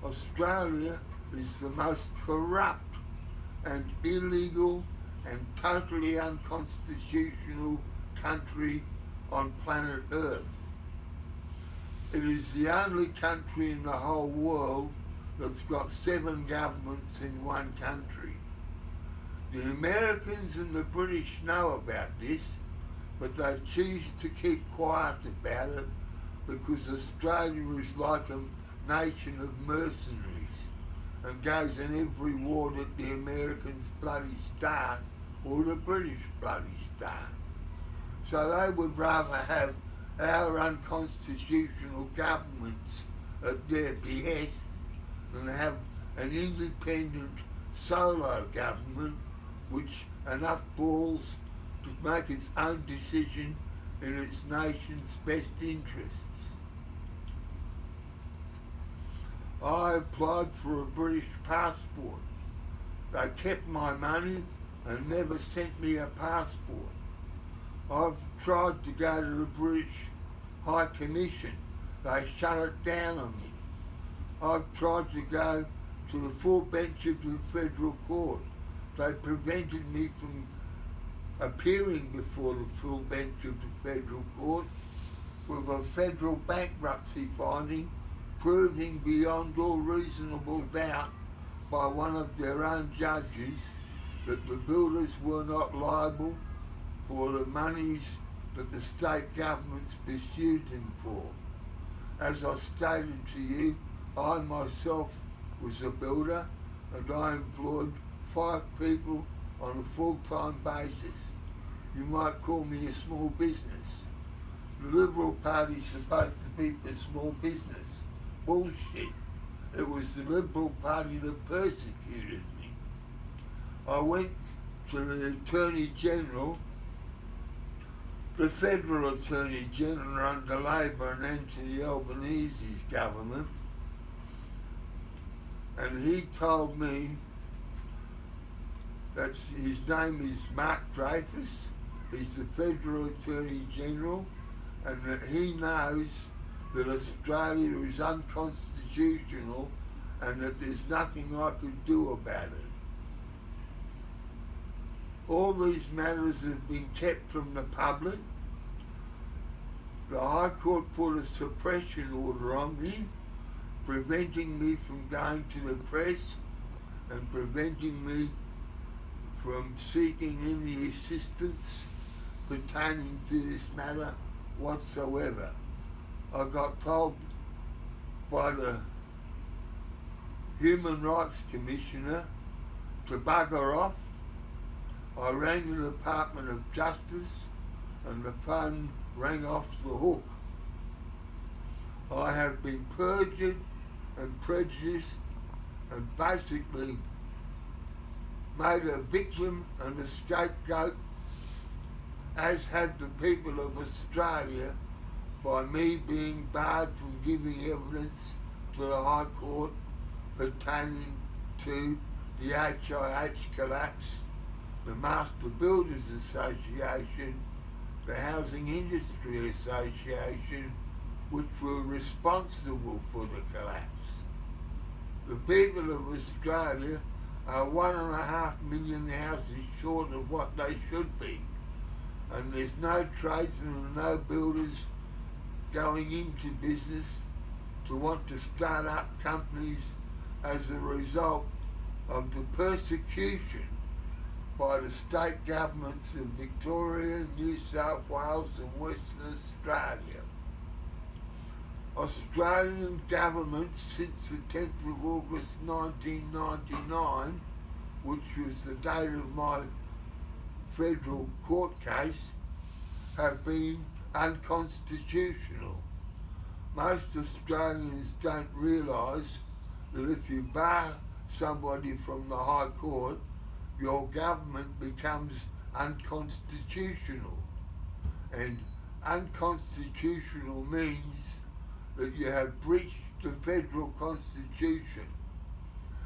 Australia is the most corrupt and illegal and totally unconstitutional country on planet Earth. It is the only country in the whole world that's got 7 governments in one country. The Americans and the British know about this, but they choose to keep quiet about it because Australia is like a nation of mercenaries and goes in every war that the Americans bloody start or the British bloody start. So they would rather have our unconstitutional governments at their behest than have an independent solo government which enough balls to make its own decision in its nation's best interests. I applied for a British passport. They kept my money and never sent me a passport. I've tried to go to the British High Commission. They shut it down on me. I've tried to go to the full bench of the Federal Court. They prevented me from appearing before the full bench of the Federal Court with a federal bankruptcy finding proving beyond all reasonable doubt by one of their own judges that the builders were not liable for the monies that the state governments pursued them for. As I stated to you, I myself was a builder and I employed 5 people on a full-time basis. You might call me a small business. The Liberal Party's supposed to be for small business. Bullshit. It was the Liberal Party that persecuted me. I went to the Attorney General, the Federal Attorney General under Labor and Anthony Albanese's government, and he told me that his name is Mark Dreyfus, he's the Federal Attorney General, and that he knows that Australia is unconstitutional and that there's nothing I could do about it. All these matters have been kept from the public. The High Court put a suppression order on me, preventing me from going to the press and preventing me from seeking any assistance pertaining to this matter whatsoever. I got told by the Human Rights Commissioner to bugger off. I rang the Department of Justice and the phone rang off the hook. I have been perjured and prejudiced and basically made a victim and a scapegoat, as had the people of Australia, by me being barred from giving evidence to the High Court pertaining to the HIH collapse, the Master Builders Association, the Housing Industry Association, which were responsible for the collapse. The people of Australia are 1.5 million houses short of what they should be, and there's no tradesmen and no builders going into business to want to start up companies as a result of the persecution by the state governments of Victoria, New South Wales and Western Australia. Australian governments since the 10th of August 1999, which was the date of my federal court case, have been unconstitutional. Most Australians don't realise that if you bar somebody from the High Court, your government becomes unconstitutional. And unconstitutional means that you have breached the federal constitution.